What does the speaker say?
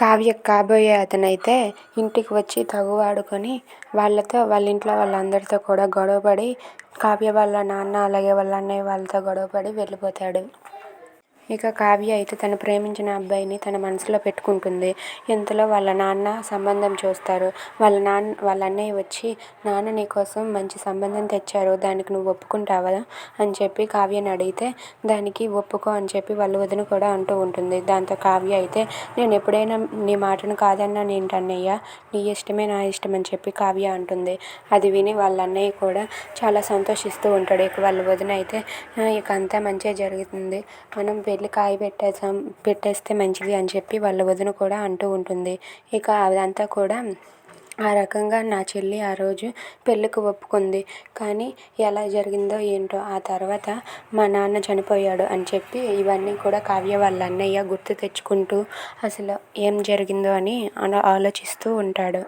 కావ్య కాబోయే అతనైతే ఇంటికి వచ్చి తగువాడుకొని వాళ్ళ ఇంట్లో వాళ్ళందరితో కూడా గొడవపడి కావ్య వాళ్ళ నాన్న అలాగే వాళ్ళ అన్నయ్య వాళ్ళతో గొడవపడి వెళ్ళిపోతాడు. ఇక కావ్య అయితే తను ప్రేమించిన అబ్బాయిని తన మనసులో పెట్టుకుంటుంది. ఇంతలో వాళ్ళ నాన్న సంబంధం చూస్తారు. వాళ్ళ అన్నయ్య వచ్చి, నాన్న నీకోసం మంచి సంబంధం తెచ్చారు, దానికి నువ్వు ఒప్పుకుంటావా అని చెప్పి కావ్యని అడిగితే దానికి ఒప్పుకో అని చెప్పి వాళ్ళ వదిన కూడా అంటూ ఉంటుంది. దాంతో కావ్య అయితే, నేను ఎప్పుడైనా నీ మాటను కాదన్నాను ఏంటన్నయ్య, నీ ఇష్టమే నా ఇష్టం అని చెప్పి కావ్య అంటుంది. అది విని వాళ్ళ అన్నయ్య కూడా చాలా సంతోషిస్తూ ఉంటాడు. ఇక వాళ్ళ వదిన అయితే ఇక అంతా మంచిగా జరుగుతుంది, మనం పెళ్ళి కాయ పెట్టేస్తే మంచిది అని చెప్పి వాళ్ళ వదిన కూడా అంటూ ఉంటుంది. ఇక అదంతా కూడా ఆ రకంగా నా చెల్లి ఆ రోజు పెళ్ళికి ఒప్పుకుంది. కానీ ఎలా జరిగిందో ఏంటో ఆ తర్వాత మా నాన్న చనిపోయాడు అని చెప్పి ఇవన్నీ కూడా కావ్య వాళ్ళ అన్నయ్య గుర్తు తెచ్చుకుంటూ అసలు ఏం జరిగిందో అని ఆలోచిస్తూ ఉంటాడు.